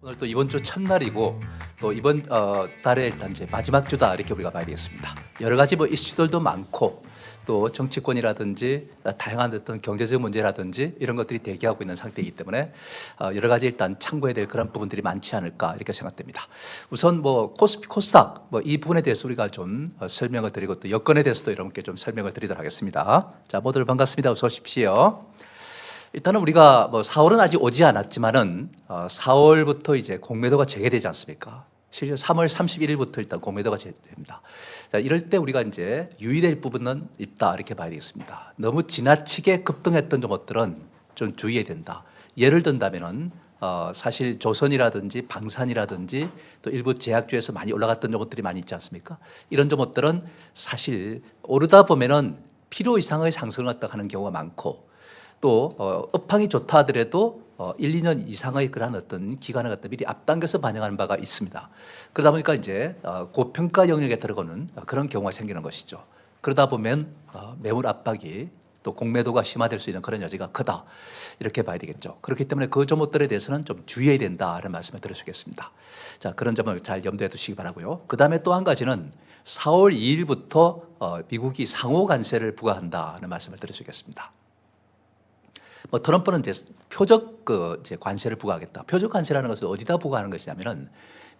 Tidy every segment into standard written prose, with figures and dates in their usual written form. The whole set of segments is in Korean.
오늘 또 이번 주 첫날이고 또 이번 달에 일단 이제 마지막 주다 이렇게 우리가 봐야 되겠습니다. 여러 가지 뭐 이슈들도 많고 또 정치권이라든지 다양한 어떤 경제적 문제라든지 이런 것들이 대기하고 있는 상태이기 때문에 여러 가지 일단 참고해야 될 그런 부분들이 많지 않을까 이렇게 생각됩니다. 우선 뭐 코스피 코스닥 뭐 이 부분에 대해서 우리가 좀 설명을 드리고 또 여건에 대해서도 여러분께 좀 설명을 드리도록 하겠습니다. 자, 모두들 반갑습니다. 어서 오십시오. 일단은 우리가 뭐 4월은 아직 오지 않았지만은 4월부터 이제 공매도가 재개되지 않습니까? 실제 3월 31일부터 일단 공매도가 재개됩니다. 자, 이럴 때 우리가 이제 유의될 부분은 있다 이렇게 봐야 되겠습니다. 너무 지나치게 급등했던 것들은 좀 주의해야 된다. 예를 든다면은 사실 조선이라든지 방산이라든지 또 일부 제약주에서 많이 올라갔던 것들이 많이 있지 않습니까? 이런 것들은 사실 오르다 보면은 필요 이상의 상승을 갖다 하는 경우가 많고 또 업황이 좋다 하더라도 1, 2년 이상의 그런 어떤 기간을 갖다 미리 앞당겨서 반영하는 바가 있습니다. 그러다 보니까 이제 고평가 영역에 들어가는 그런 경우가 생기는 것이죠. 그러다 보면 매물 압박이 또 공매도가 심화될 수 있는 그런 여지가 크다 이렇게 봐야 되겠죠. 그렇기 때문에 그 점들에 대해서는 좀 주의해야 된다는 말씀을 드리겠습니다. 자, 그런 점을 잘 염두에 두시기 바라고요. 그 다음에 또 한 가지는 4월 2일부터 미국이 상호 관세를 부과한다는 말씀을 드리겠습니다. 뭐 트럼프는 이제 표적 이제 관세를 부과하겠다. 표적 관세라는 것을 어디다 부과하는 것이냐면은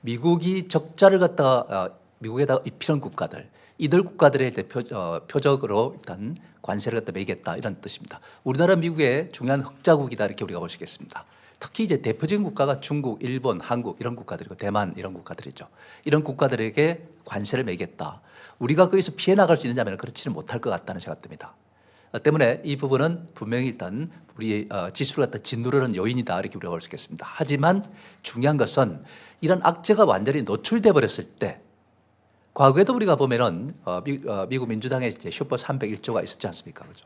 미국이 적자를 갖다가 미국에다 입히는 국가들, 이들 국가들의 표적으로 일단 관세를 갖다 매겠다 이런 뜻입니다. 우리나라 미국의 중요한 흑자국이다 이렇게 우리가 볼 수 있겠습니다. 특히 이제 대표적인 국가가 중국, 일본, 한국 이런 국가들이고 대만 이런 국가들이죠. 이런 국가들에게 관세를 매겠다. 우리가 거기서 피해 나갈 수 있느냐면 그렇지는 못할 것 같다는 생각됩니다. 때문에 이 부분은 분명히 일단 우리 지수를 갖다 짓누르는 요인이다 이렇게 우리가 볼 수 있겠습니다. 하지만 중요한 것은 이런 악재가 완전히 노출돼 버렸을 때 과거에도 우리가 보면은 미국 민주당의 이제 슈퍼 301조가 있었지 않습니까? 그죠?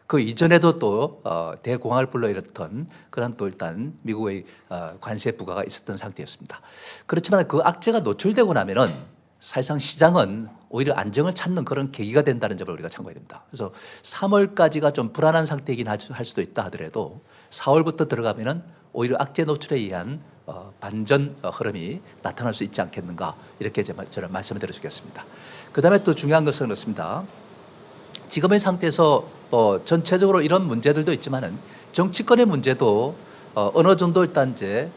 그 이전에도 또 대공황을 불러일으켰던 그런 또 일단 미국의 관세 부과가 있었던 상태였습니다. 그렇지만 그 악재가 노출되고 나면은 사실상 시장은 오히려 안정을 찾는 그런 계기가 된다는 점을 우리가 참고해야 됩니다. 그래서 3월까지가 좀 불안한 상태이긴 할 수도 있다 하더라도 4월부터 들어가면은 오히려 악재 노출에 의한 반전 흐름이 나타날 수 있지 않겠는가 이렇게 저는 말씀을 드리겠습니다. 그다음에 또 중요한 것은 그렇습니다. 지금의 상태에서 전체적으로 이런 문제들도 있지만은 정치권의 문제도 어느 정도 일단 이제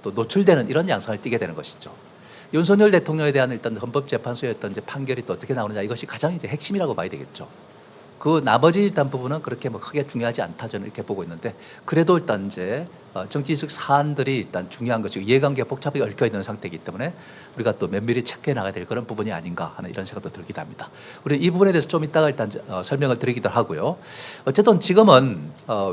또 노출되는 이런 양상을 띠게 되는 것이죠. 윤석열 대통령에 대한 일단 헌법재판소의 어떤 이제 판결이 또 어떻게 나오느냐 이것이 가장 이제 핵심이라고 봐야 되겠죠. 그 나머지 일단 부분은 그렇게 뭐 크게 중요하지 않다 저는 이렇게 보고 있는데 그래도 일단 이제 정치적 사안들이 일단 중요한 것이고 이해관계가 복잡하게 얽혀 있는 상태이기 때문에 우리가 또 면밀히 체크해 나가야 될 그런 부분이 아닌가 하는 이런 생각도 들기도 합니다. 우리 이 부분에 대해서 좀 이따가 일단 설명을 드리기도 하고요. 어쨌든 지금은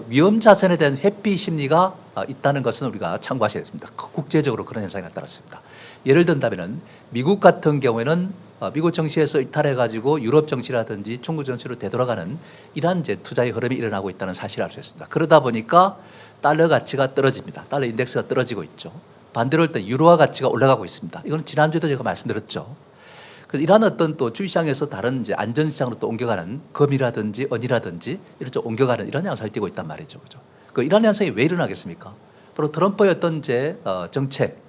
위험 자산에 대한 회피 심리가 있다는 것은 우리가 참고하셔야 됩니다. 국제적으로 그런 현상이 나타났습니다. 예를 든다면은 미국 같은 경우에는 미국 정치에서 이탈해 가지고 유럽 정치라든지 중국 정치로 되돌아가는 이러한 이제 투자의 흐름이 일어나고 있다는 사실을 알 수 있습니다. 그러다 보니까 달러 가치가 떨어집니다. 달러 인덱스가 떨어지고 있죠. 반대로 일단 유로화 가치가 올라가고 있습니다. 이거는 지난주에도 제가 말씀드렸죠. 그래서 이러한 어떤 또 주시장에서 다른 이제 안전시장으로 또 옮겨가는 금이라든지 은이라든지 이런 쪽 옮겨가는 이런 양상을 띠고 있단 말이죠. 그죠? 이러한 현상이 왜 일어나겠습니까? 바로 트럼프의 어떤 이제 정책,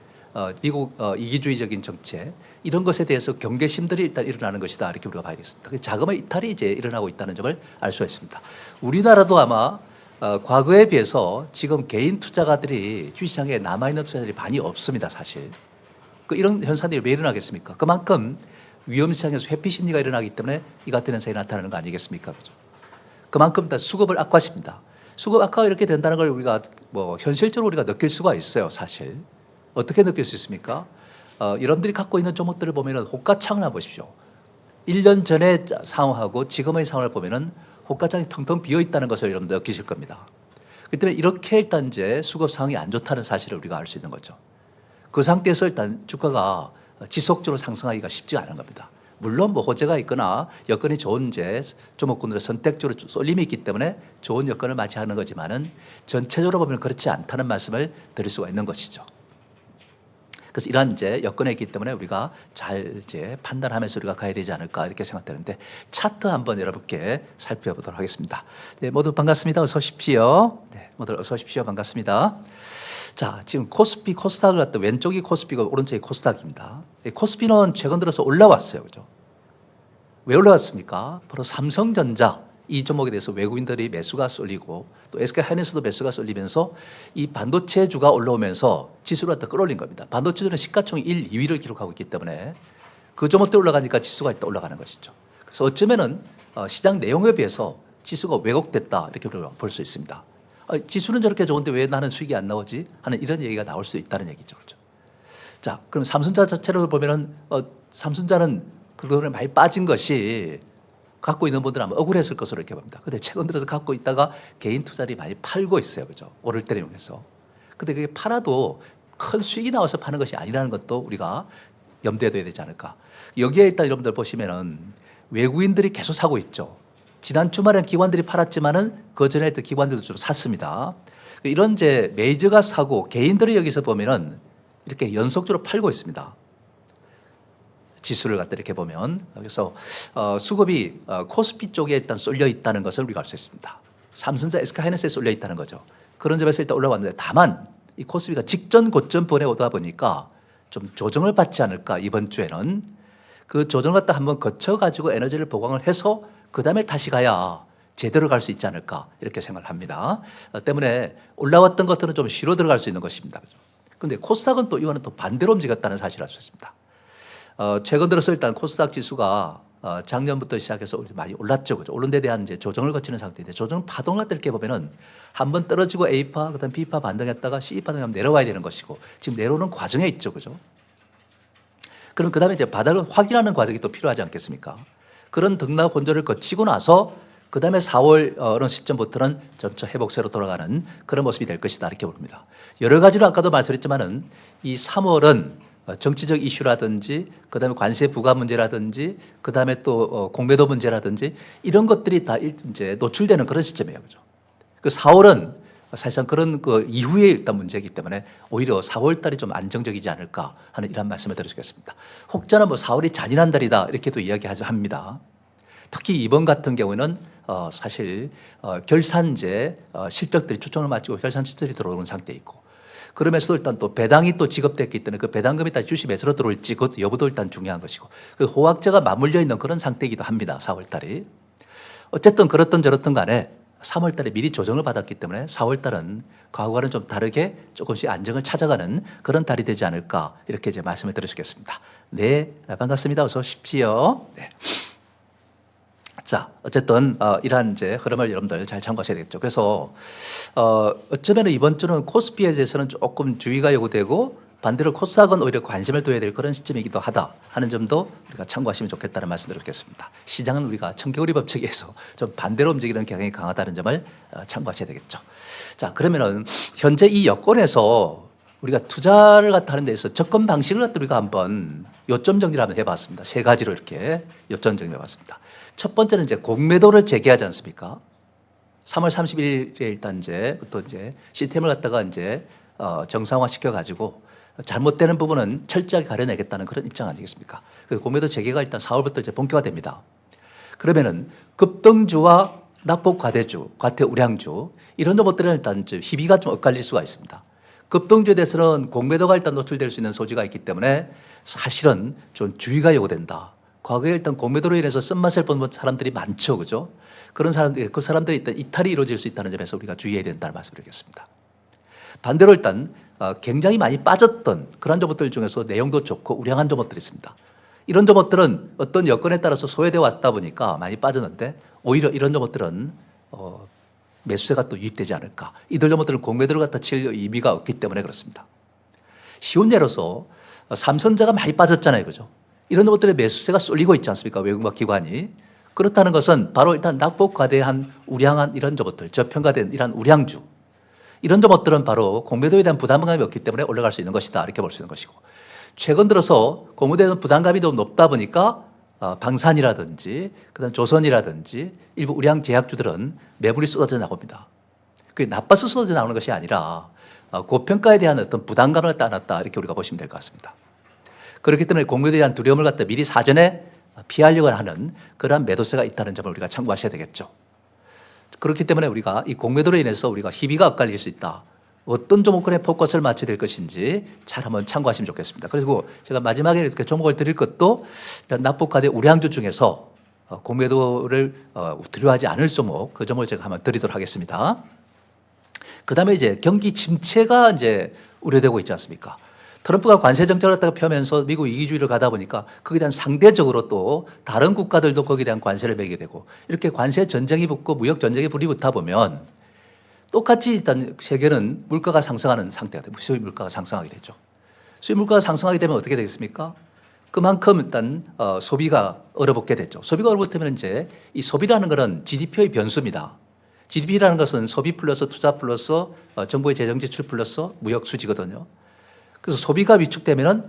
미국 이기주의적인 정책 이런 것에 대해서 경계심들이 일단 일어나는 것이다 이렇게 우리가 봐야겠습니다. 자금의 이탈이 이제 일어나고 있다는 점을 알 수가 있습니다. 우리나라도 아마 과거에 비해서 지금 개인 투자가들이 주식시장에 남아있는 투자들이 많이 없습니다. 사실 이런 현상들이 왜 일어나겠습니까? 그만큼 위험시장에서 회피 심리가 일어나기 때문에 이 같은 현상이 나타나는 거 아니겠습니까? 그죠? 그만큼 다 수급을 악화시킵니다. 수급 악화가 이렇게 된다는 걸 우리가 뭐 현실적으로 우리가 느낄 수가 있어요. 사실 어떻게 느낄 수 있습니까? 여러분들이 갖고 있는 종목들을 보면은 호가창을 한번 보십시오. 1년 전의 상황하고 지금의 상황을 보면은 호가창이 텅텅 비어 있다는 것을 여러분들 느끼실 겁니다. 그렇기 때문에 이렇게 일단 이제 수급 상황이 안 좋다는 사실을 우리가 알 수 있는 거죠. 그 상태에서 일단 주가가 지속적으로 상승하기가 쉽지 않은 겁니다. 물론 뭐 호재가 있거나 여건이 좋은 이제 종목군들의 선택적으로 쏠림이 있기 때문에 좋은 여건을 맞이하는 거지만은 전체적으로 보면 그렇지 않다는 말씀을 드릴 수가 있는 것이죠. 그래서 이러한 이제 여건이 있기 때문에 우리가 잘 이제 판단하면서 우리가 가야 되지 않을까 이렇게 생각되는데 차트 한번 여러분께 살펴보도록 하겠습니다. 네, 모두 반갑습니다. 어서 오십시오. 네, 모두 어서 오십시오. 반갑습니다. 자, 지금 코스피, 코스닥을 갖다 왼쪽이 코스피고 오른쪽이 코스닥입니다. 코스피는 최근 들어서 올라왔어요. 그죠? 왜 올라왔습니까? 바로 삼성전자 이 종목에 대해서 외국인들이 매수가 쏠리고 또 SK하이닉스도 매수가 쏠리면서 이 반도체주가 올라오면서 지수를 갖다 끌어올린 겁니다. 반도체주는 시가총액 1, 2위를 기록하고 있기 때문에 그 종목들 올라가니까 지수가 일단 올라가는 것이죠. 그래서 어쩌면은 시장 내용에 비해서 지수가 왜곡됐다 이렇게 볼 수 있습니다. 지수는 저렇게 좋은데 왜 나는 수익이 안 나오지? 하는 이런 얘기가 나올 수 있다는 얘기죠. 그렇죠? 자, 그럼 삼성전자 자체로 보면은 삼성전자는 그거를 많이 빠진 것이 갖고 있는 분들은 아마 억울했을 것으로 이렇게 봅니다. 근데 최근 들어서 갖고 있다가 개인 투자들이 많이 팔고 있어요. 그죠? 오를 때를 이용해서. 근데 그게 팔아도 큰 수익이 나와서 파는 것이 아니라는 것도 우리가 염두에 둬야 되지 않을까. 여기에 일단 여러분들 보시면은 외국인들이 계속 사고 있죠. 지난 주말엔 기관들이 팔았지만은 그 전에 또 기관들도 좀 샀습니다. 이런 이제 메이저가 사고 개인들이 여기서 보면은 이렇게 연속적으로 팔고 있습니다. 지수를 갖다 이렇게 보면 그래서 수급이 코스피 쪽에 일단 쏠려 있다는 것을 우리가 알 수 있습니다. 삼성전자, SK하이닉스에 쏠려 있다는 거죠. 그런 점에서 일단 올라왔는데 다만 이 코스피가 직전 고점 번에 오다 보니까 좀 조정을 받지 않을까 이번 주에는 그 조정을 갖다 한번 거쳐가지고 에너지를 보강을 해서 그 다음에 다시 가야 제대로 갈 수 있지 않을까 이렇게 생각을 합니다. 때문에 올라왔던 것들은 좀 쉬로 들어갈 수 있는 것입니다. 그런데 코스닥은 또 이거는 또 반대로 움직였다는 사실을 알 수 있습니다. 최근 들어서 일단 코스닥 지수가 작년부터 시작해서 많이 올랐죠. 그죠? 오른 데 대한 이제 조정을 거치는 상태인데 조정 파동을 갖다 이렇게 보면은 한번 떨어지고 A파, 그다음 B파 반등했다가 C파 반등하면 내려와야 되는 것이고 지금 내려오는 과정에 있죠. 그죠? 그럼 그 다음에 이제 바닥을 확인하는 과정이 또 필요하지 않겠습니까? 그런 등락 혼조를 거치고 나서 그 다음에 4월 어느 시점부터는 점차 회복세로 돌아가는 그런 모습이 될 것이다 이렇게 봅니다. 여러 가지로 아까도 말씀드렸지만은 이 3월은 정치적 이슈라든지 그다음에 관세 부과 문제라든지 그다음에 또 공매도 문제라든지 이런 것들이 다 이제 노출되는 그런 시점이에요. 그죠? 그 4월은 사실상 그런 그 이후에 일단 문제이기 때문에 오히려 4월 달이 좀 안정적이지 않을까 하는 이런 말씀을 드리겠습니다. 혹자는 뭐 4월이 잔인한 달이다 이렇게도 이야기하지 합니다. 특히 이번 같은 경우는 사실 결산제 실적들이 초점을 맞추고 결산 실적이 들어오는 상태에 있고 그러면서 일단 또 배당이 또 지급됐기 때문에 그 배당금이 다시 주식 매수로 들어올지 그것도 여부도 일단 중요한 것이고 그 호황제가 맞물려 있는 그런 상태이기도 합니다. 4월 달이. 어쨌든 그렇든 저렇든 간에 3월 달에 미리 조정을 받았기 때문에 4월 달은 과거와는 좀 다르게 조금씩 안정을 찾아가는 그런 달이 되지 않을까 이렇게 이제 말씀을 드리겠습니다. 네, 반갑습니다. 어서 오십시오. 네. 자, 어쨌든 이러한 이제 흐름을 여러분들 잘 참고하셔야 되겠죠. 그래서 어쩌면 이번 주는 코스피에 대해서는 조금 주의가 요구되고 반대로 코스닥은 오히려 관심을 둬야 될 그런 시점이기도 하다 하는 점도 우리가 참고하시면 좋겠다는 말씀을 드리겠습니다. 시장은 우리가 청개구리 법칙에서 좀 반대로 움직이는 경향이 강하다는 점을 참고하셔야 되겠죠. 자, 그러면은 현재 이 여건에서 우리가 투자를 갖다 하는 데서 접근 방식을 갖다 우리가 한번 요점 정리를 한번 해봤습니다. 세 가지로 이렇게 요점 정리해봤습니다. 첫 번째는 이제 공매도를 재개하지 않습니까? 3월 30일에 일단 이제부터 이제 시스템을 갖다가 이제 정상화 시켜가지고 잘못되는 부분은 철저하게 가려내겠다는 그런 입장 아니겠습니까? 그래서 공매도 재개가 일단 4월부터 이제 본격화됩니다. 그러면은 급등주와 낙폭 과대주, 과태 우량주 이런 것들은 일단 희비가 좀 엇갈릴 수가 있습니다. 급등주에 대해서는 공매도가 일단 노출될 수 있는 소지가 있기 때문에 사실은 좀 주의가 요구된다. 과거에 일단 공매도로 인해서 쓴맛을 본 사람들이 많죠. 그죠? 그런 사람들이, 그 사람들이 일단 이탈이 이루어질 수 있다는 점에서 우리가 주의해야 된다는 말씀을 드리겠습니다. 반대로 일단 굉장히 많이 빠졌던 그런 종목들 중에서 내용도 좋고 우량한 종목들이 있습니다. 이런 종목들은 어떤 여건에 따라서 소외되어 왔다 보니까 많이 빠졌는데 오히려 이런 종목들은 매수세가 또 유입되지 않을까. 이들 종목들은 공매도를 갖다 칠 의미가 없기 때문에 그렇습니다. 쉬운 예로서 삼성전자가 많이 빠졌잖아요. 그죠? 이런 것들의 매수세가 쏠리고 있지 않습니까? 외국막 기관이. 그렇다는 것은 바로 일단 낙폭 과대한 우량한 이런 종목들, 저평가된 이런 우량주. 이런 종목들은 바로 공매도에 대한 부담감이 없기 때문에 올라갈 수 있는 것이다. 이렇게 볼 수 있는 것이고. 최근 들어서 공매도에 대한 부담감이 좀 높다 보니까 방산이라든지 그다음 조선이라든지 일부 우량 제약주들은 매물이 쏟아져 나옵니다. 그게 나빠서 쏟아져 나오는 것이 아니라 고평가에 대한 어떤 부담감을 따놨다. 이렇게 우리가 보시면 될 것 같습니다. 그렇기 때문에 공매도에 대한 두려움을 갖다 미리 사전에 피하려고 하는 그러한 매도세가 있다는 점을 우리가 참고하셔야 되겠죠. 그렇기 때문에 우리가 이 공매도로 인해서 우리가 희비가 엇갈릴 수 있다. 어떤 종목군에 포커스를 맞춰야 될 것인지 잘 한번 참고하시면 좋겠습니다. 그리고 제가 마지막에 이렇게 종목을 드릴 것도 납북과대 우량주 중에서 공매도를 두려워하지 않을 종목, 그 종목을 제가 한번 드리도록 하겠습니다. 그 다음에 이제 경기 침체가 이제 우려되고 있지 않습니까? 트럼프가 관세 정책을 갖다가 펴면서 미국 이기주의를 가다 보니까 거기에 대한 상대적으로 또 다른 국가들도 거기에 대한 관세를 매게 되고 이렇게 관세 전쟁이 붙고 무역 전쟁이 불이 붙다 보면 똑같이 일단 세계는 물가가 상승하는 상태가 되고 수입 물가가 상승하게 되죠. 수입 물가가 상승하게 되면 어떻게 되겠습니까? 그만큼 일단 소비가 얼어붙게 되죠. 소비가 얼어붙으면 이제 이 소비라는 것은 GDP의 변수입니다. GDP라는 것은 소비 플러스 투자 플러스 정부의 재정 지출 플러스 무역 수지거든요. 그래서 소비가 위축되면은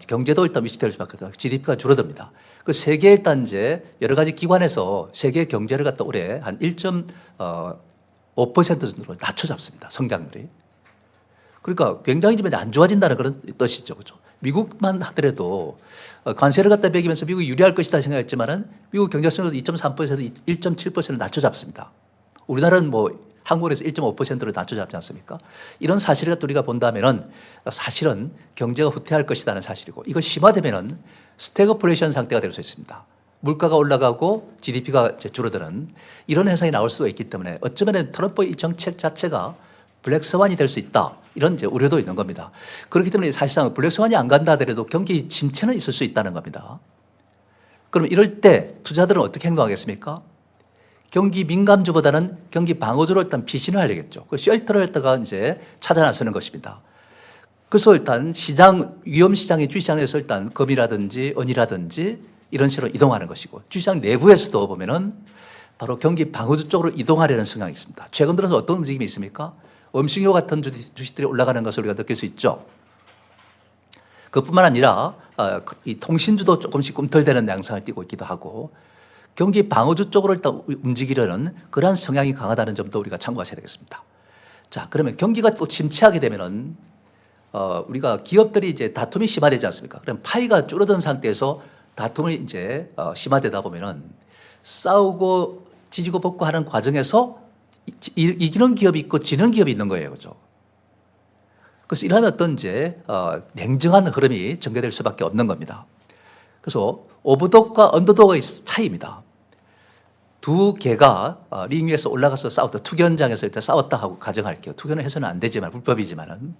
경제도 일단 위축될 수밖에 없어요. GDP가 줄어듭니다. 그 세계 일단 이제 여러 가지 기관에서 세계 경제를 갖다 올해 한 1.5% 정도로 낮춰 잡습니다. 성장률이. 그러니까 굉장히 좀 안 좋아진다는 그런 뜻이죠. 그렇죠? 미국만 하더라도 관세를 갖다 매기면서 미국이 유리할 것이다 생각했지만은 미국 경제 성장도 2.3%에서 1.7%를 낮춰 잡습니다. 우리나라는 뭐 한국에서 1.5%를 낮춰 잡지 않습니까? 이런 사실을 우리가 본다면은 사실은 경제가 후퇴할 것이라는 사실이고 이거 심화되면은 스태그플레이션 상태가 될 수 있습니다. 물가가 올라가고 GDP가 줄어드는 이런 현상이 나올 수가 있기 때문에 어쩌면 트럼프의 이 정책 자체가 블랙스완이 될 수 있다. 이런 이제 우려도 있는 겁니다. 그렇기 때문에 사실상 블랙스완이 안 간다 하더라도 경기 침체는 있을 수 있다는 겁니다. 그럼 이럴 때 투자들은 어떻게 행동하겠습니까? 경기 민감주보다는 경기 방어주로 일단 피신을 하려겠죠. 그 쉘터를 했다가 이제 찾아 나서는 것입니다. 그래서 일단 시장, 위험시장의 주시장에서 일단 금이라든지 은이라든지 이런 식으로 이동하는 것이고 주시장 내부에서도 보면은 바로 경기 방어주 쪽으로 이동하려는 성향이 있습니다. 최근 들어서 어떤 움직임이 있습니까? 음식료 같은 주식들이 올라가는 것을 우리가 느낄 수 있죠. 그뿐만 아니라 이 통신주도 조금씩 꿈틀대는 양상을 띠고 있기도 하고 경기 방어주 쪽으로 일단 움직이려는 그러한 성향이 강하다는 점도 우리가 참고하셔야 되겠습니다. 자, 그러면 경기가 또 침체하게 되면은 우리가 기업들이 이제 다툼이 심화되지 않습니까? 그럼 파이가 줄어든 상태에서 다툼이 이제 심화되다 보면은 싸우고 지지고 볶고 하는 과정에서 이기는 기업이 있고 지는 기업이 있는 거예요. 그죠? 그래서 이러한 어떤 이제 냉정한 흐름이 전개될 수밖에 없는 겁니다. 그래서 오버독과 언더독의 차이입니다. 두 개가 링 위에서 올라가서 싸웠다. 투견장에서 일단 싸웠다 하고 가정할게요. 투견은 해서는 안 되지만 불법이지만은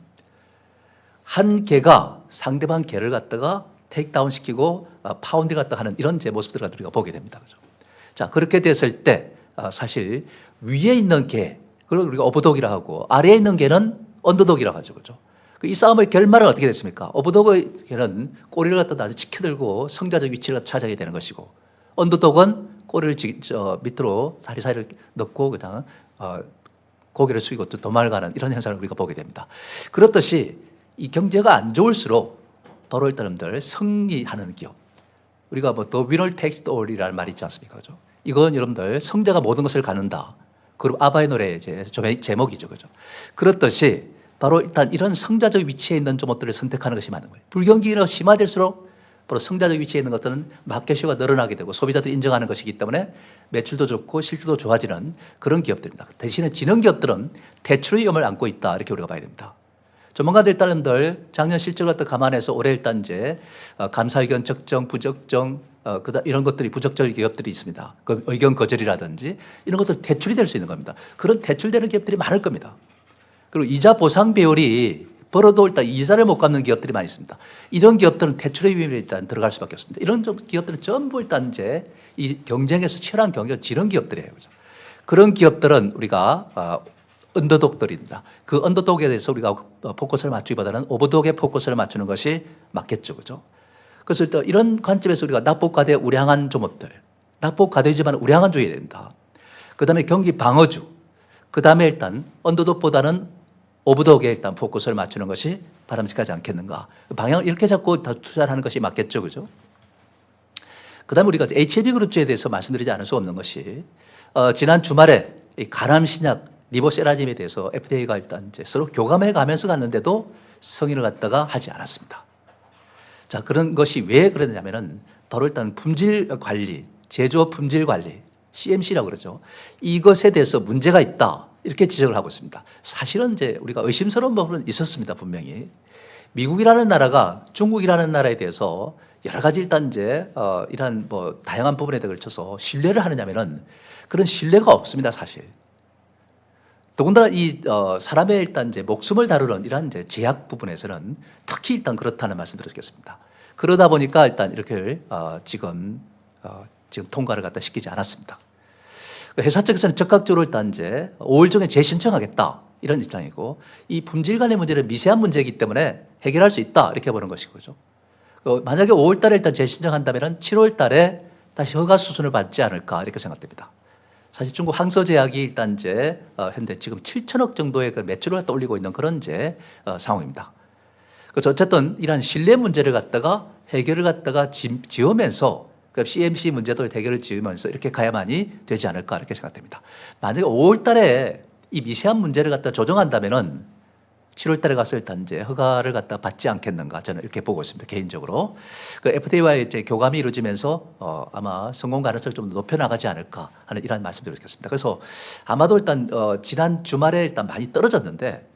한 개가 상대방 개를 갖다가 테이크다운 시키고 파운딩 갖다 하는 이런 제 모습들을 우리가 보게 됩니다. 그죠? 자, 그렇게 됐을 때 사실 위에 있는 개, 그걸 우리가 오버독이라 하고 아래에 있는 개는 언더독이라고 하죠. 그죠? 이 싸움의 결말은 어떻게 됐습니까? 오버독의 개는 꼬리를 갖다 아주 치켜들고 성자적 위치를 차지하게 되는 것이고 언더독은 꼬리를 밑으로 사리사리를 넣고 그냥 고개를 숙이고 또 도망가는 이런 현상을 우리가 보게 됩니다. 그렇듯이 이 경제가 안 좋을수록 바로 일단들 승리하는 기업. 우리가 뭐 The winner takes it all이라는 말이 있지 않습니까? 그죠? 이건 여러분들 성자가 모든 것을 갖는다. 그룹 아바의 노래 제목이죠. 그죠? 그렇듯이 바로 일단 이런 성자적 위치에 있는 종목들을 선택하는 것이 맞는 거예요. 불경기가 심화될수록 바로 성자적 위치에 있는 것들은 마켓쇼가 늘어나게 되고 소비자들이 인정하는 것이기 때문에 매출도 좋고 실적도 좋아지는 그런 기업들입니다. 대신에 지능 기업들은 대출의 위험을 안고 있다. 이렇게 우리가 봐야 됩니다. 전문가들 일단들 작년 실적을 갖다 감안해서 올해 일단 이제 감사 의견 적정, 부적정, 이런 것들이 부적절 기업들이 있습니다. 그 의견 거절이라든지 이런 것들 대출이 될 수 있는 겁니다. 그런 대출되는 기업들이 많을 겁니다. 그리고 이자 보상 비율이 벌어도 일단 이자를 못 갚는 기업들이 많이 있습니다. 이런 기업들은 대출의 위험에 일단 들어갈 수밖에 없습니다. 이런 기업들은 전부 일단 이제 이 경쟁에서 치열한 경쟁을 지는 기업들이에요. 그죠? 그런 기업들은 우리가 언더독들입니다. 그 언더독에 대해서 우리가 포커스를 맞추기보다는 오버독에 포커스를 맞추는 것이 맞겠죠. 그죠? 그래서 일단 이런 관점에서 우리가 납북과대 우량한 종목들, 납북과대지만 우량한 주의해야 된다. 그 다음에 경기 방어주, 그 다음에 일단 언더독보다는 오버독에 일단 포커스를 맞추는 것이 바람직하지 않겠는가. 방향을 이렇게 잡고 다 투자를 하는 것이 맞겠죠. 그죠? 그 다음에 우리가 HLB그룹주에 대해서 말씀드리지 않을 수 없는 것이 지난 주말에 이 가람 신약 리보세라짐에 대해서 FDA가 일단 이제 서로 교감해 가면서 갔는데도 승인을 갖다가 하지 않았습니다. 자, 그런 것이 왜 그랬냐면은 바로 일단 품질 관리, 제조업 품질 관리, CMC라고 그러죠. 이것에 대해서 문제가 있다. 이렇게 지적을 하고 있습니다. 사실은 이제 우리가 의심스러운 부분은 있었습니다. 분명히. 미국이라는 나라가 중국이라는 나라에 대해서 여러 가지 일단 이제 이러한 뭐 다양한 부분에 걸쳐서 신뢰를 하느냐면은 그런 신뢰가 없습니다. 사실. 더군다나 이 사람의 일단 이제 목숨을 다루는 이러한 이제 제약 부분에서는 특히 일단 그렇다는 말씀드리겠습니다. 그러다 보니까 일단 이렇게 지금 통과를 갖다 시키지 않았습니다. 회사 측에서는 적극적으로 일단 이제 5월 중에 재신청하겠다 이런 입장이고 이 품질 간의 문제는 미세한 문제이기 때문에 해결할 수 있다 이렇게 보는 것이고죠. 만약에 5월 달에 일단 재신청한다면 7월 달에 다시 허가 수준을 받지 않을까 이렇게 생각됩니다. 사실 중국 항서제약이 일단 이제 현재 지금 7천억 정도의 그 매출을 갖다 올리고 있는 그런 이제 상황입니다. 그래서 어쨌든 이러한 신뢰 문제를 갖다가 해결을 갖다가 지으면서 그러니까 CMC 문제도 해결을 지으면서 이렇게 가야만이 되지 않을까 이렇게 생각됩니다. 만약에 5월 달에 이 미세한 문제를 갖다 조정한다면은 7월 달에 가서 일단 이제 허가를 갖다 받지 않겠는가 저는 이렇게 보고 있습니다. 개인적으로. 그 FDA와의 이제 교감이 이루어지면서 아마 성공 가능성을 좀 높여나가지 않을까 하는 이런 말씀을 드리겠습니다. 그래서 아마도 일단 지난 주말에 일단 많이 떨어졌는데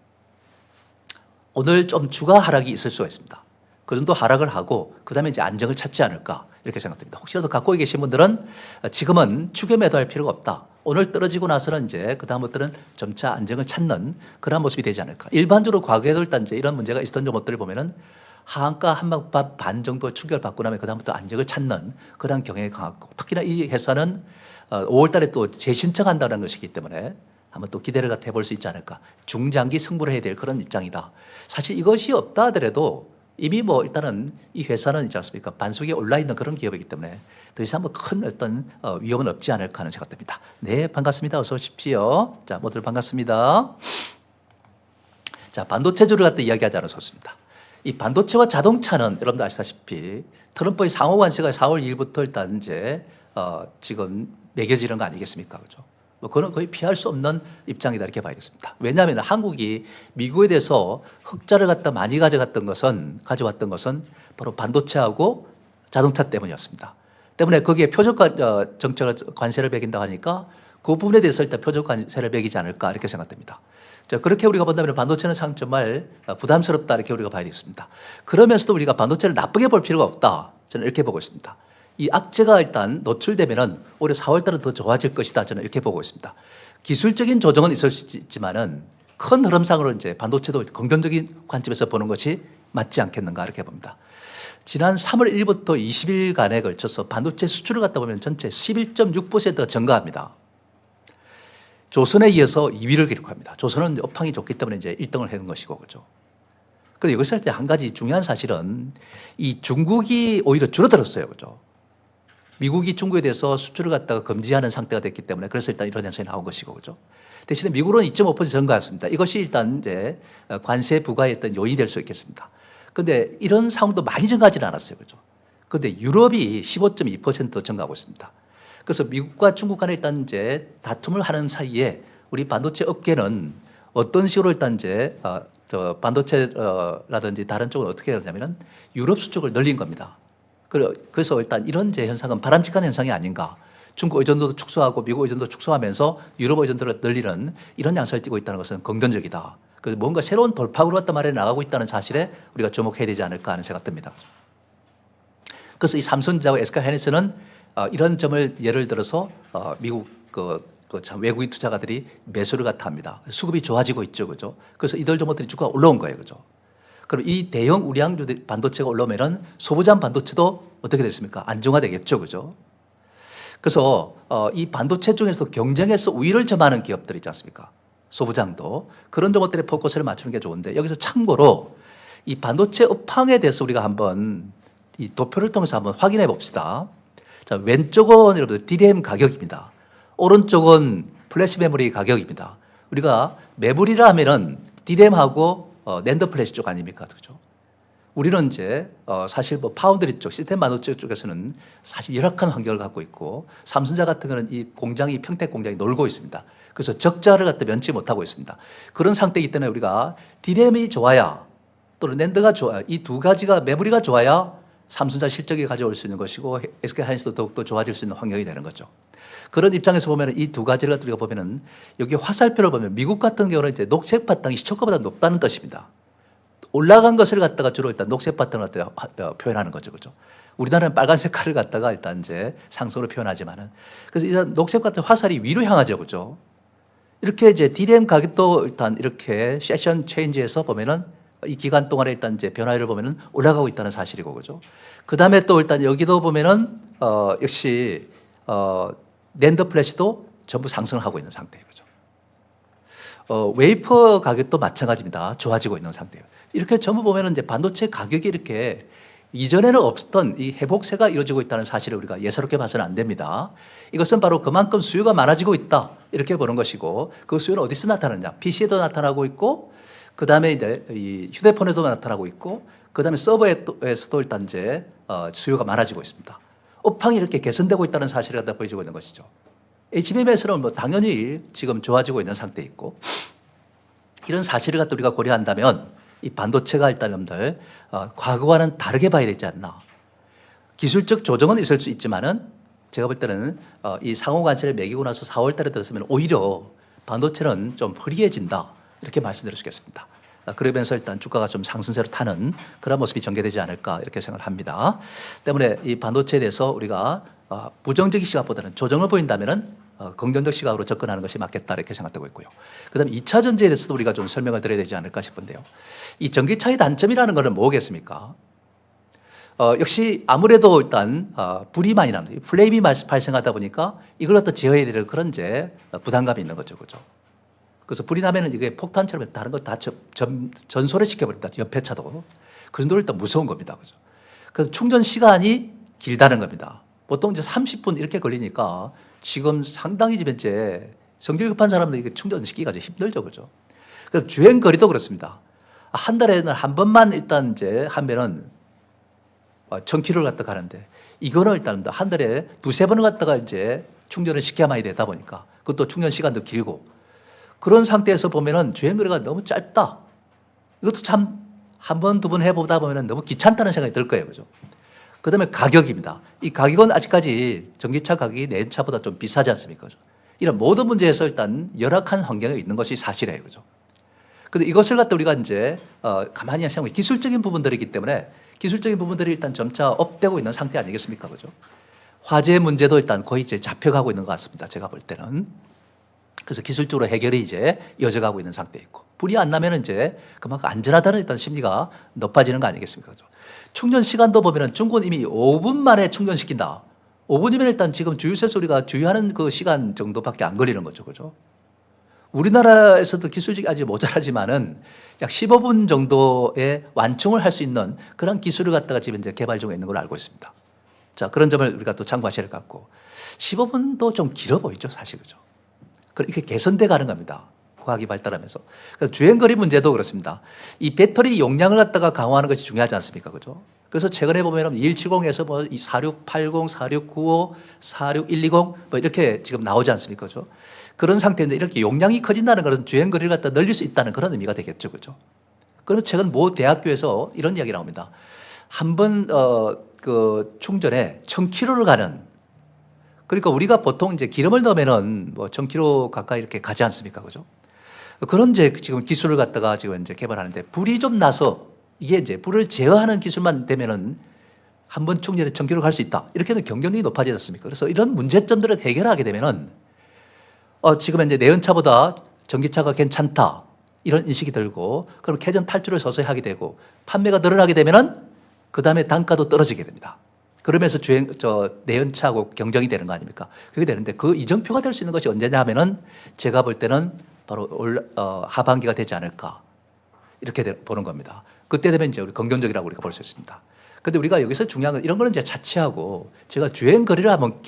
오늘 좀 주가 하락이 있을 수가 있습니다. 그 정도 하락을 하고 그다음에 이제 안정을 찾지 않을까 이렇게 생각됩니다. 혹시라도 갖고 계신 분들은 지금은 추계 매도할 필요가 없다. 오늘 떨어지고 나서는 이제 그다음부터는 점차 안정을 찾는 그런 모습이 되지 않을까. 일반적으로 과거에도 일단 이제 이런 문제가 있었던 것들을 보면은 하한가 한방밥 반 정도 충격을 받고 나면 그다음부터 안정을 찾는 그런 경향이 강하고 특히나 이 회사는 5월 달에 또 재신청한다는 것이기 때문에 한번 또 기대를 갖다 해볼 수 있지 않을까. 중장기 승부를 해야 될 그런 입장이다. 사실 이것이 없다 하더라도 이미 뭐 일단은 이 회사는 있지 않습니까? 반석에 올라 있는 그런 기업이기 때문에 더 이상 뭐 큰 어떤 위험은 없지 않을까 하는 생각됩니다. 네, 반갑습니다. 어서 오십시오. 자, 모두 반갑습니다. 자, 반도체주를 갖다 이야기하지 않았습니다. 이 반도체와 자동차는 여러분들 아시다시피 트럼프의 상호 관세가 4월 2일부터 일단 이제 지금 매겨지는 거 아니겠습니까? 그죠? 뭐 그건 거의 피할 수 없는 입장이다 이렇게 봐야겠습니다. 왜냐하면 한국이 미국에 대해서 흑자를 갖다 많이 가져왔던 것은 바로 반도체하고 자동차 때문이었습니다. 때문에 거기에 표적 정책을 관세를 매긴다고 하니까 그 부분에 대해서 일단 표적 관세를 매기지 않을까 이렇게 생각됩니다. 자, 그렇게 우리가 본다면 반도체는 참 정말 부담스럽다 이렇게 우리가 봐야 되겠습니다. 그러면서도 우리가 반도체를 나쁘게 볼 필요가 없다. 저는 이렇게 보고 있습니다. 이 악재가 일단 노출되면은 올해 4월 달은 더 좋아질 것이다. 저는 이렇게 보고 있습니다. 기술적인 조정은 있을 수 있지만은 큰 흐름상으로 이제 반도체도 긍정적인 관점에서 보는 것이 맞지 않겠는가 이렇게 봅니다. 지난 3월 1일부터 20일간에 걸쳐서 반도체 수출을 갖다 보면 전체 11.6%가 증가합니다. 조선에 이어서 2위를 기록합니다. 조선은 업황이 좋기 때문에 이제 1등을 해놓은 것이고, 그죠. 그런데 여기서 이제 한 가지 중요한 사실은 이 중국이 오히려 줄어들었어요. 그죠. 미국이 중국에 대해서 수출을 갖다가 금지하는 상태가 됐기 때문에 그래서 일단 이런 현상이 나온 것이고, 그죠. 대신에 미국은 2.5% 증가했습니다. 이것이 일단 이제 관세 부과의 어떤 요인이 될 수 있겠습니다. 그런데 이런 상황도 많이 증가하지는 않았어요. 그죠. 그런데 유럽이 15.2% 증가하고 있습니다. 그래서 미국과 중국 간에 일단 이제 다툼을 하는 사이에 우리 반도체 업계는 어떤 식으로 일단 이제 반도체라든지 다른 쪽은 어떻게 하냐면은 유럽 수출을 늘린 겁니다. 그래서 일단 이런 제 현상은 바람직한 현상이 아닌가. 중국 의존도도 축소하고 미국 의존도 축소하면서 유럽 의존도를 늘리는 이런 양상을 띠고 있다는 것은 긍정적이다. 그래서 뭔가 새로운 돌파구로 갖다 말해 나가고 있다는 사실에 우리가 주목해야 되지 않을까 하는 생각 듭니다. 그래서 이 삼성전자와 SK 하이닉스는 이런 점을 예를 들어서 미국 외국인 투자가들이 매수를 갖다 합니다. 수급이 좋아지고 있죠, 그죠? 그래서 이들 종목들이 주가가 올라온 거예요, 그죠? 그럼 이 대형 우량 반도체가 올라오면은 소부장 반도체도 어떻게 됐습니까? 안정화되겠죠, 그죠? 그래서 이 반도체 중에서 경쟁에서 우위를 점하는 기업들 있지 않습니까? 소부장도 그런 종목들의 포커스를 맞추는 게 좋은데 여기서 참고로 이 반도체 업황에 대해서 우리가 한번 이 도표를 통해서 한번 확인해 봅시다. 자, 왼쪽은 여러분들 DRAM 가격입니다. 오른쪽은 플래시 메모리 가격입니다. 우리가 메모리라 하면은 DRAM하고 낸더 플래시 쪽 아닙니까? 그죠? 우리는 이제 사실 뭐 파운드리 쪽, 시스템 반도체 쪽에서는 사실 열악한 환경을 갖고 있고 삼성전자 같은 경우는 이 공장이 평택 공장이 놀고 있습니다. 그래서 적자를 갖다 면치 못하고 있습니다. 그런 상태이기 때문에 우리가 DRAM이 좋아야 또는 낸더가 좋아야 이 두 가지가 메모리가 좋아야 삼성전자 실적이 가져올 수 있는 것이고 SK하이닉스도 더욱더 좋아질 수 있는 환경이 되는 거죠. 그런 입장에서 보면 이 두 가지를 우리가 보면은 여기 화살표를 보면 미국 같은 경우는 이제 녹색 바탕이 시초가보다 높다는 뜻입니다. 올라간 것을 갖다가 주로 일단 녹색 바탕을 갖다가 표현하는 거죠. 그죠? 우리나라는 빨간 색깔을 갖다가 일단 이제 상승으로 표현하지만은 그래서 일단 녹색 같은 화살이 위로 향하죠. 그죠? 이렇게 이제 DRAM 가격도 일단 이렇게 세션 체인지에서 보면은 이 기간 동안에 일단 이제 변화를 보면은 올라가고 있다는 사실이고 그죠? 그 다음에 또 일단 여기도 보면은 역시 낸더 플래시도 전부 상승을 하고 있는 상태예요. 그죠? 웨이퍼 가격도 마찬가지입니다. 좋아지고 있는 상태예요. 이렇게 전부 보면은 이제 반도체 가격이 이렇게 이전에는 없었던 이 회복세가 이루어지고 있다는 사실을 우리가 예사롭게 봐서는 안 됩니다. 이것은 바로 그만큼 수요가 많아지고 있다. 이렇게 보는 것이고 그 수요는 어디서 나타나느냐. PC에도 나타나고 있고 그 다음에 이제 이 휴대폰에도 나타나고 있고 그 다음에 서버에서도 일단 이제 수요가 많아지고 있습니다. 업황이 이렇게 개선되고 있다는 사실을 갖다 보여주고 있는 것이죠. HBM에서는 뭐 당연히 지금 좋아지고 있는 상태에 있고 이런 사실을 갖다 우리가 고려한다면 이 반도체가 일단 여러분들 과거와는 다르게 봐야 되지 않나. 기술적 조정은 있을 수 있지만은 제가 볼 때는 이 상호 관세를 매기고 나서 4월 달에 들었으면 오히려 반도체는 좀 흐리해진다. 이렇게 말씀드릴 수 있겠습니다. 그러면서 일단 주가가 좀 상승세로 타는 그런 모습이 전개되지 않을까 이렇게 생각을 합니다. 때문에 이 반도체에 대해서 우리가 부정적인 시각보다는 조정을 보인다면은 긍정적 시각으로 접근하는 것이 맞겠다 이렇게 생각되고 있고요. 그다음에 2차 전지에 대해서도 우리가 좀 설명을 드려야 되지 않을까 싶은데요. 이 전기차의 단점이라는 것은 뭐겠습니까? 역시 아무래도 일단 불이 많이 납니다. 플레임이 발생하다 보니까 이걸 갖다 제어해야 될 그런 이제 부담감이 있는 거죠. 그죠? 그래서 불이 나면은 이게 폭탄처럼 다른 거 다 전소를 시켜버립니다. 옆에 차도. 그 정도로 일단 무서운 겁니다. 그죠? 그래서 충전 시간이 길다는 겁니다. 보통 이제 30분 이렇게 걸리니까 지금 상당히 지금 이제 성질 급한 사람들 이게 충전시키기가 좀 힘들죠. 그죠? 그래서 주행 거리도 그렇습니다. 한 달에는 한 번만 일단 이제 하면은 1000km를 갖다 가는데 이거는 일단 한 달에 두세 번을 갖다가 이제 충전을 시켜야만 되다 보니까 그것도 충전 시간도 길고 그런 상태에서 보면은 주행거리가 너무 짧다. 이것도 참 한 번, 두 번 해보다 보면은 너무 귀찮다는 생각이 들 거예요. 그죠? 그 다음에 가격입니다. 이 가격은 아직까지 전기차 가격이 내연차보다 좀 비싸지 않습니까? 그죠? 이런 모든 문제에서 일단 열악한 환경에 있는 것이 사실이에요. 그죠? 근데 이것을 갖다 우리가 이제 가만히 생각하면 기술적인 부분들이기 때문에 기술적인 부분들이 일단 점차 업되고 있는 상태 아니겠습니까? 그죠? 화재 문제도 일단 거의 이제 잡혀가고 있는 것 같습니다. 제가 볼 때는. 그래서 기술적으로 해결이 이제 이어져가고 있는 상태에 있고 불이 안 나면 이제 그만큼 안전하다는 일단 심리가 높아지는 거 아니겠습니까? 그죠? 충전 시간도 보면은 중국은 이미 5분 만에 충전시킨다. 5분이면 일단 지금 주유소에서 우리가 주유하는 그 시간 정도밖에 안 걸리는 거죠. 그죠? 우리나라에서도 기술력이 아직 모자라지만은 약 15분 정도의 완충을 할 수 있는 그런 기술을 갖다가 지금 이제 개발 중에 있는 걸로 알고 있습니다. 자, 그런 점을 우리가 또 참고하셔야 할 것 같고 15분도 좀 길어 보이죠. 사실. 그죠? 이렇게 개선돼 가는 겁니다. 과학이 발달하면서. 주행거리 문제도 그렇습니다. 이 배터리 용량을 갖다가 강화하는 것이 중요하지 않습니까? 그죠? 그래서 최근에 보면 2170에서 뭐 4680, 4695, 46120 뭐 이렇게 지금 나오지 않습니까? 그죠? 그런 상태인데 이렇게 용량이 커진다는 것은 주행거리를 갖다 늘릴 수 있다는 그런 의미가 되겠죠. 그죠? 그리고 최근 모 대학교에서 이런 이야기 나옵니다. 한 번 그 충전에 1000km를 가는 그러니까 우리가 보통 이제 기름을 넣으면은 뭐 1000km 가까이 이렇게 가지 않습니까? 그죠? 그런 이제 지금 기술을 갖다가 지금 이제 개발하는데 불이 좀 나서 이게 이제 불을 제어하는 기술만 되면은 한 번 충전에 1000km 갈 수 있다. 이렇게는 경쟁력이 높아지지 않습니까? 그래서 이런 문제점들을 해결하게 되면은 지금 이제 내연차보다 전기차가 괜찮다. 이런 인식이 들고 그럼 캐전 탈출을 서서히 하게 되고 판매가 늘어나게 되면은 그 다음에 단가도 떨어지게 됩니다. 그러면서 내연차하고 경쟁이 되는 거 아닙니까? 그게 되는데 그 이정표가 될 수 있는 것이 언제냐 하면은 제가 볼 때는 바로 하반기가 되지 않을까. 이렇게 보는 겁니다. 그때 되면 이제 우리 긍정적이라고 우리가 볼 수 있습니다. 근데 우리가 여기서 중요한 건 이런 거는 이제 자체하고 제가 주행거리를 한번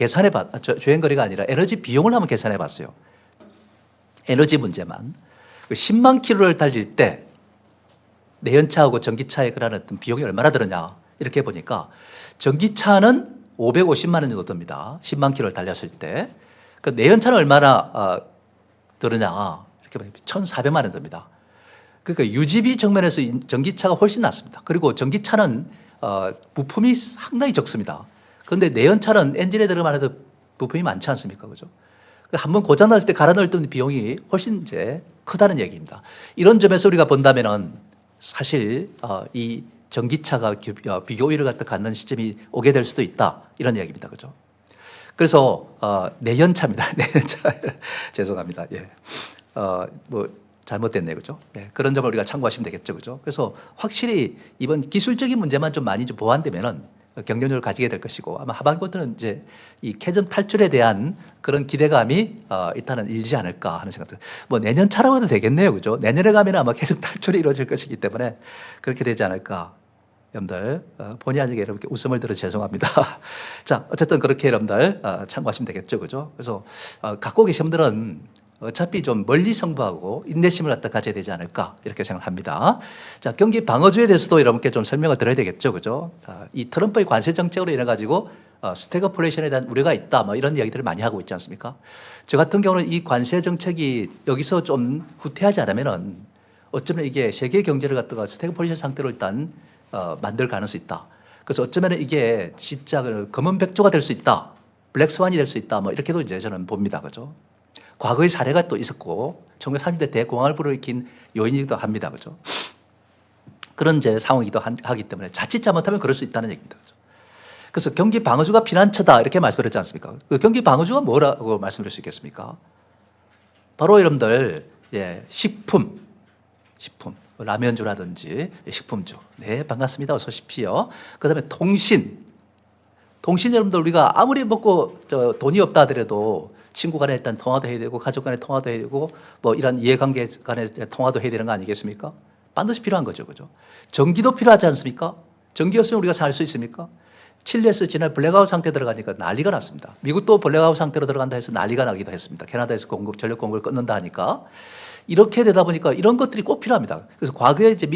주행거리가 아니라 에너지 비용을 한번 계산해 봤어요. 에너지 문제만. 10만 킬로를 달릴 때 내연차하고 전기차의 그런 어떤 비용이 얼마나 들었냐. 이렇게 보니까 전기차는 550만 원 정도 듭니다. 10만 킬로를 달렸을 때. 그 내연차는 얼마나 들으냐. 이렇게 보니까 1,400만 원 듭니다. 그러니까 유지비 측면에서 전기차가 훨씬 낫습니다. 그리고 전기차는 부품이 상당히 적습니다. 그런데 내연차는 엔진에 들어가만 해도 부품이 많지 않습니까? 그죠? 한번 고장날 때 갈아 넣을 때 비용이 훨씬 이제 크다는 얘기입니다. 이런 점에서 우리가 본다면은 사실 이 전기차가 비교 우위를 갖는 시점이 오게 될 수도 있다. 이런 이야기입니다. 그죠? 그래서 내연차입니다. 내연차. 죄송합니다. 예. 뭐 잘못됐네요. 그죠? 네. 그런 점을 우리가 참고하시면 되겠죠. 그죠? 그래서 확실히 이번 기술적인 문제만 좀 많이 좀 보완되면은 경쟁력을 가지게 될 것이고 아마 하반기부터는 이제 이 캐즘 탈출에 대한 그런 기대감이 일단은 일지 않을까 하는 생각들. 뭐 내년 차라고 해도 되겠네요. 그죠? 내년에 가면 아마 캐즘 탈출이 이루어질 것이기 때문에 그렇게 되지 않을까. 여러분들 본의 아니게 이렇게 웃음을 들어 죄송합니다. 자, 어쨌든 그렇게 여러분들 참고하시면 되겠죠. 그죠? 그래서 갖고 계신 분들은 어차피 좀 멀리 승부하고 인내심을 갖다 가져야 되지 않을까 이렇게 생각합니다. 자, 경기 방어주에 대해서도 여러분께 좀 설명을 드려야 되겠죠. 그죠? 이 트럼프의 관세 정책으로 인해 가지고 스태그플레이션에 대한 우려가 있다. 뭐 이런 이야기들을 많이 하고 있지 않습니까? 저 같은 경우는 이 관세 정책이 여기서 좀 후퇴하지 않으면은 어쩌면 이게 세계 경제를 갖다가 스태그플레이션 상태로 일단 만들 가능성이 있다. 그래서 어쩌면 이게 진짜 검은 백조가 될 수 있다. 블랙스완이 될 수 있다. 뭐 이렇게도 이제 저는 봅니다. 그죠? 과거의 사례가 또 있었고 1930년대 대공황을 불러일으킨 요인이기도 합니다. 그죠? 그런 이제 상황이기도 하기 때문에 자칫 잘못하면 그럴 수 있다는 얘기입니다. 그죠? 그래서 경기 방어주가 피난처다 이렇게 말씀드렸지 않습니까? 그 경기 방어주가 뭐라고 말씀드릴 수 있겠습니까? 바로 여러분들 식품 라면주라든지 식품주. 네, 반갑습니다. 어서 오십시오. 그다음에 통신 여러분들 우리가 아무리 먹고 돈이 없다 하더라도 친구 간에 일단 통화도 해야 되고 가족 간에 통화도 해야 되고 뭐 이런 이해관계 간에 통화도 해야 되는 거 아니겠습니까? 반드시 필요한 거죠. 그죠? 전기도 필요하지 않습니까? 전기 없으면 우리가 살 수 있습니까? 칠레에서 지난 블랙아웃 상태 들어가니까 난리가 났습니다. 미국도 블랙아웃 상태로 들어간다 해서 난리가 나기도 했습니다. 캐나다에서 전력 공급을 끊는다 하니까. 이렇게 되다 보니까 이런 것들이 꼭 필요합니다. 그래서 과거에 이제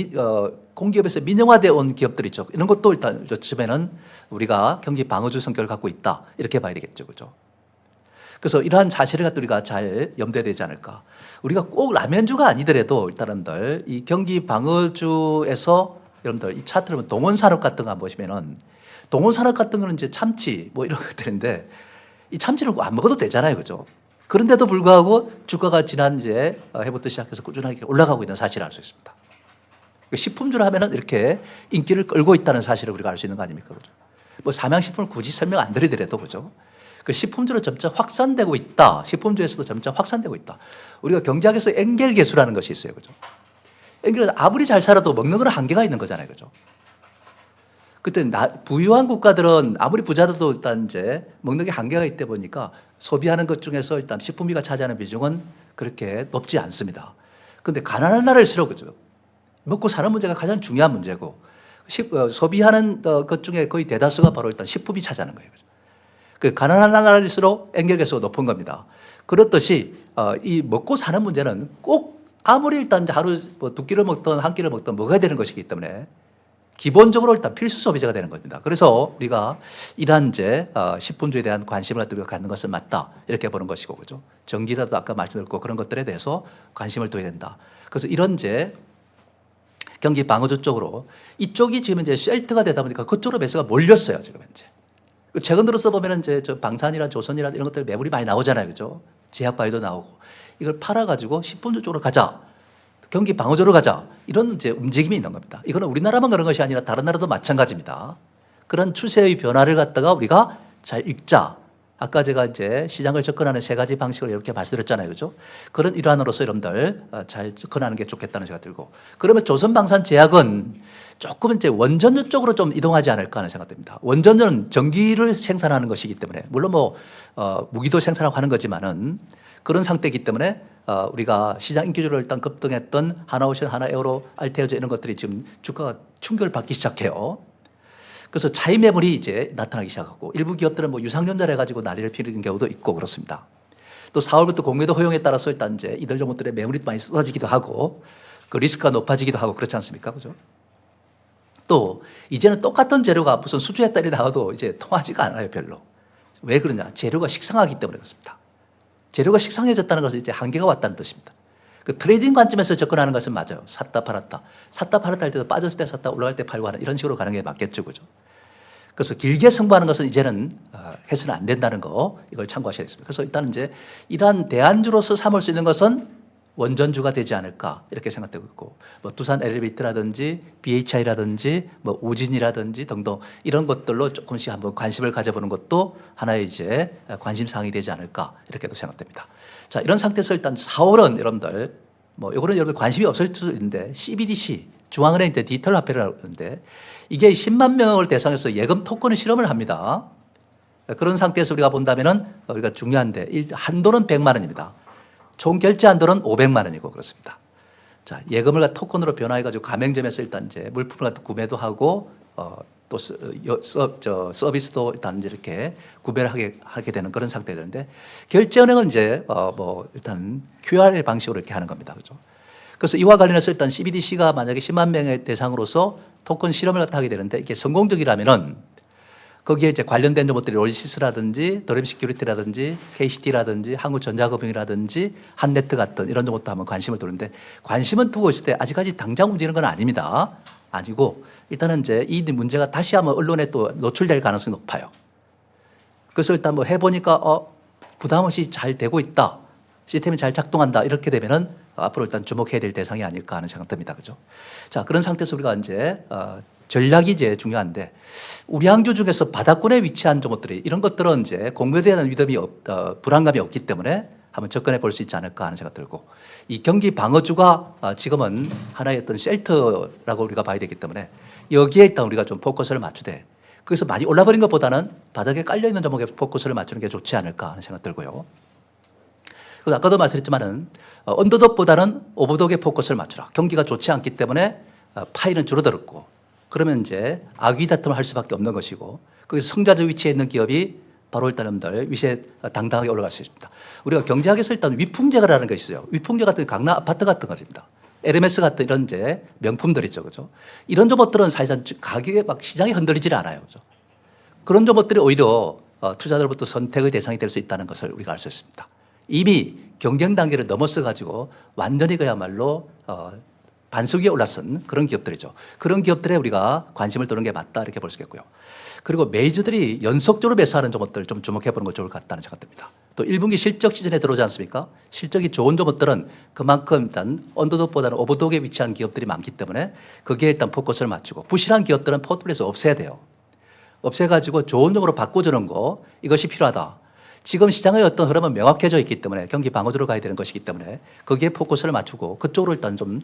공기업에서 민영화되어 온 기업들 있죠. 이런 것도 일단 요즘에는 우리가 경기 방어주 성격을 갖고 있다. 이렇게 봐야 되겠죠. 그죠? 그래서 이러한 사실을 갖고 우리가 잘 염두에 되지 않을까. 우리가 꼭 라면주가 아니더라도 일단은 이 경기 방어주에서 여러분들 이 차트를 보면 동원산업 같은 거 한번 보시면은 동원산업 같은 거는 이제 참치 뭐 이런 것들인데 이 참치를 안 먹어도 되잖아요. 그죠? 그런데도 불구하고 주가가 지난 이제 해부터 시작해서 꾸준하게 올라가고 있는 사실을 알 수 있습니다. 식품주를 하면은 이렇게 인기를 끌고 있다는 사실을 우리가 알 수 있는 거 아닙니까? 그죠? 뭐 삼양식품을 굳이 설명 안 드리더라도 그죠? 그 식품주로 점차 확산되고 있다. 식품주에서도 점차 확산되고 있다. 우리가 경제학에서 엔겔 계수라는 것이 있어요. 그죠? 엔겔은 아무리 잘 살아도 먹는 건 한계가 있는 거잖아요. 그죠? 그때 부유한 국가들은 아무리 부자들도 일단 이제 먹는 게 한계가 있다 보니까 소비하는 것 중에서 일단 식품비가 차지하는 비중은 그렇게 높지 않습니다. 그런데 가난한 나라일수록 그죠? 먹고 사는 문제가 가장 중요한 문제고 소비하는 것 중에 거의 대다수가 바로 일단 식품이 차지하는 거예요. 그죠? 그 가난한 나라일수록 엔겔계수가 높은 겁니다. 그렇듯이 이 먹고 사는 문제는 꼭 아무리 일단 하루 뭐 두 끼를 먹든 한 끼를 먹든 먹어야 되는 것이기 때문에 기본적으로 일단 필수 소비재가 되는 겁니다. 그래서 우리가 이러한 이제 식품주에 대한 관심을 갖는 것은 맞다 이렇게 보는 것이고 그죠? 전기자도 아까 말씀드렸고 그런 것들에 대해서 관심을 둬야 된다. 그래서 이런 이제 경기 방어주 쪽으로 이쪽이 지금 이제 쉘터가 되다 보니까 그쪽으로 매수가 몰렸어요 지금 현재. 최근 들어서 보면 이제 저 방산이나 조선이나 이런 것들 매물이 많이 나오잖아요, 그죠? 제약바이도 나오고 이걸 팔아가지고 식품주 쪽으로 가자. 경기 방어주로 가자. 이런 이제 움직임이 있는 겁니다. 이거는 우리나라만 그런 것이 아니라 다른 나라도 마찬가지입니다. 그런 추세의 변화를 갖다가 우리가 잘 읽자. 아까 제가 이제 시장을 접근하는 세 가지 방식을 이렇게 말씀드렸잖아요. 그죠? 그런 일환으로서 여러분들 잘 접근하는 게 좋겠다는 생각이 들고. 그러면 조선방산제약은 조금 이제 원전료 쪽으로 좀 이동하지 않을까 하는 생각이 듭니다. 원전료는 전기를 생산하는 것이기 때문에 물론 뭐 무기도 생산하고 하는 거지만은 그런 상태이기 때문에 우리가 시장 인기주로 일단 급등했던 하나오션, 하나에어로, 알테오제 이런 것들이 지금 주가가 충격을 받기 시작해요. 그래서 차이 매물이 이제 나타나기 시작하고 일부 기업들은 뭐 유상전자를 해가지고 난리를 피우는 경우도 있고 그렇습니다. 또 4월부터 공매도 허용에 따라서 일단 이제 이들 종목들의 매물이 많이 쏟아지기도 하고 그 리스크가 높아지기도 하고 그렇지 않습니까? 그죠? 또 이제는 똑같은 재료가 무슨 수주에 따리 나와도 이제 통하지가 않아요, 별로. 왜 그러냐? 재료가 식상하기 때문에 그렇습니다. 재료가 식상해졌다는 것은 이제 한계가 왔다는 뜻입니다. 그 트레이딩 관점에서 접근하는 것은 맞아요. 샀다 팔았다. 샀다 팔았다 할 때도 빠졌을 때 샀다 올라갈 때 팔고 하는 이런 식으로 가는 게 맞겠죠. 그죠? 그래서 길게 승부하는 것은 이제는 해서는 안 된다는 거 이걸 참고하셔야겠습니다. 그래서 일단 이제 이러한 대안주로서 삼을 수 있는 것은 원전주가 되지 않을까 이렇게 생각되고 있고 뭐 두산 엘리베이터라든지 BHI라든지 뭐 우진이라든지 등등 이런 것들로 조금씩 한번 관심을 가져보는 것도 하나의 이제 관심 사항이 되지 않을까 이렇게도 생각됩니다. 자, 이런 상태에서 일단 4월은 여러분들 뭐 이거는 여러분 관심이 없을 수 있는데 CBDC 중앙은행 이제 디지털 화폐라고 하는데 이게 10만 명을 대상해서 예금 토큰을 실험을 합니다. 그런 상태에서 우리가 본다면은 우리가 중요한데 한도는 100만 원입니다. 총 결제 한도는 500만 원이고 그렇습니다. 자, 예금을 토큰으로 변화해가지고 가맹점에서 일단 이제 물품을 갖다 구매도 하고 또 서비스도 일단 이제 이렇게 구매를 하게 되는 그런 상태가 되는데 결제은행은 이제 뭐 일단 QR 방식으로 이렇게 하는 겁니다. 그죠? 그래서 이와 관련해서 일단 CBDC가 만약에 10만 명의 대상으로서 토큰 실험을 갖다 하게 되는데 이게 성공적이라면은 거기에 이제 관련된 것들이 롤시스라든지 드림시큐리티라든지 KCT라든지 한국전자금융이라든지 한네트 같은 이런 것도 한번 관심을 두는데 관심은 두고 있을 때 아직까지 당장 움직이는 건 아닙니다. 아니고 일단은 이제 이 문제가 다시 한번 언론에 또 노출될 가능성이 높아요. 그래서 일단 뭐 해보니까 부담 없이 잘 되고 있다. 시스템이 잘 작동한다. 이렇게 되면은 앞으로 일단 주목해야 될 대상이 아닐까 하는 생각 듭니다. 그죠? 자, 그런 상태에서 우리가 이제 전략이 이제 중요한데 우리 항주 중에서 바닥권에 위치한 종목들이 이런 것들은 이제 공매에 대한 믿음이 불안감이 없기 때문에 한번 접근해 볼 수 있지 않을까 하는 생각 들고 이 경기 방어주가 지금은 하나의 어떤 쉘터라고 우리가 봐야 되기 때문에 여기에 일단 우리가 좀 포커스를 맞추되 거기서 많이 올라버린 것보다는 바닥에 깔려있는 종목에 포커스를 맞추는 게 좋지 않을까 하는 생각 들고요. 그리고 아까도 말씀드렸지만은 언더독보다는 오버독에 포커스를 맞추라. 경기가 좋지 않기 때문에 파이는 줄어들었고 그러면 이제 악의 다툼을 할 수밖에 없는 것이고 거기서 성자적 위치에 있는 기업이 바로 일단들 위세 당당하게 올라갈 수 있습니다. 우리가 경제학에서 일단 위풍제가라는 게 있어요. 위풍제 같은 강남 아파트 같은 것입니다. 에르메스 같은 이런 이제 명품들 있죠. 그죠? 이런 종목들은 사실상 가격에 막 시장이 흔들리질 않아요. 그죠? 그런 종목들이 오히려 투자자들부터 선택의 대상이 될 수 있다는 것을 우리가 알 수 있습니다. 이미 경쟁 단계를 넘어서 가지고 완전히 그야말로 반석 위에 올라선 그런 기업들이죠. 그런 기업들에 우리가 관심을 두는 게 맞다 이렇게 볼 수 있겠고요. 그리고 메이저들이 연속적으로 매수하는 종목들 좀 주목해 보는 것 좋을 것 같다는 생각 듭니다. 또 1분기 실적 시즌에 들어오지 않습니까? 실적이 좋은 종목들은 그만큼 일단 언더독보다는 오버독에 위치한 기업들이 많기 때문에 거기에 일단 포커스를 맞추고 부실한 기업들은 포트폴리오에서 없애야 돼요. 없애가지고 좋은 종으로 바꿔주는 거 이것이 필요하다. 지금 시장의 어떤 흐름은 명확해져 있기 때문에 경기 방어주로 가야 되는 것이기 때문에 거기에 포커스를 맞추고 그쪽으로 일단 좀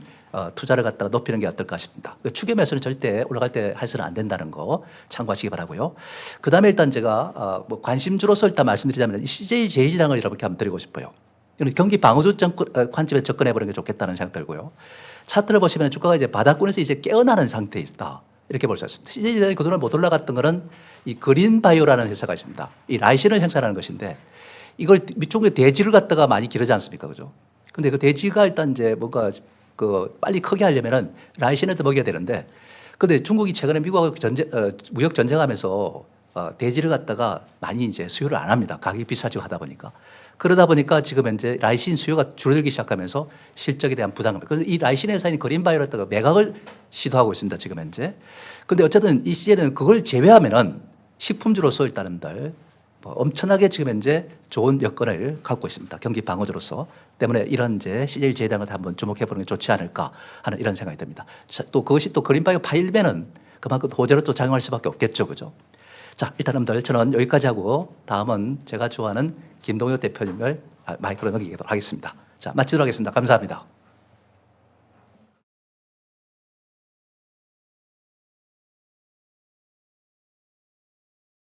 투자를 갖다가 높이는 게 어떨까 싶습니다. 추계 매수는 절대 올라갈 때 해서는 안 된다는 거 참고하시기 바라고요. 그 다음에 일단 제가 뭐 관심주로서 일단 말씀드리자면 CJ제일지당을 이렇게 한번 드리고 싶어요. 경기 방어주 관점에 접근해 보는 게 좋겠다는 생각 들고요. 차트를 보시면 주가가 이제 바닥권에서 이제 깨어나는 상태에 있다. 이렇게 볼 수 있습니다. CJ제일지당이 그동안 못 올라갔던 거는 이 그린바이오라는 회사가 있습니다. 이 라이신을 생산하는 것인데 이걸 중국에 대지를 갖다가 많이 기르지 않습니까? 그죠? 근데 그 대지가 일단 이제 뭔가 그 빨리 크게 하려면은 라이신을 더 먹여야 되는데 근데 중국이 최근에 미국하고 무역 전쟁하면서 대지를 갖다가 많이 이제 수요를 안 합니다. 가격이 비싸지고 하다 보니까. 그러다 보니까 지금 현재 라이신 수요가 줄어들기 시작하면서 실적에 대한 부담감. 그래서 이 라이신 회사인 그린바이오를 갖다가 매각을 시도하고 있습니다. 지금 현재. 근데 어쨌든 이 시제는 그걸 제외하면은 식품주로서 일단은 뭐 엄청나게 지금 현재 좋은 여건을 갖고 있습니다. 경기 방어주로서. 때문에 이런 이제 CJ제일지당을 한번 주목해 보는 게 좋지 않을까 하는 이런 생각이 듭니다. 또 그것이 또 그린바이오 파일면은 그만큼 호재로 또 작용할 수밖에 없겠죠. 그죠? 자, 일단은 저는 여기까지 하고 다음은 제가 좋아하는 김동혁 대표님을 마이크로 넘기도록 하겠습니다. 자, 마치도록 하겠습니다. 감사합니다.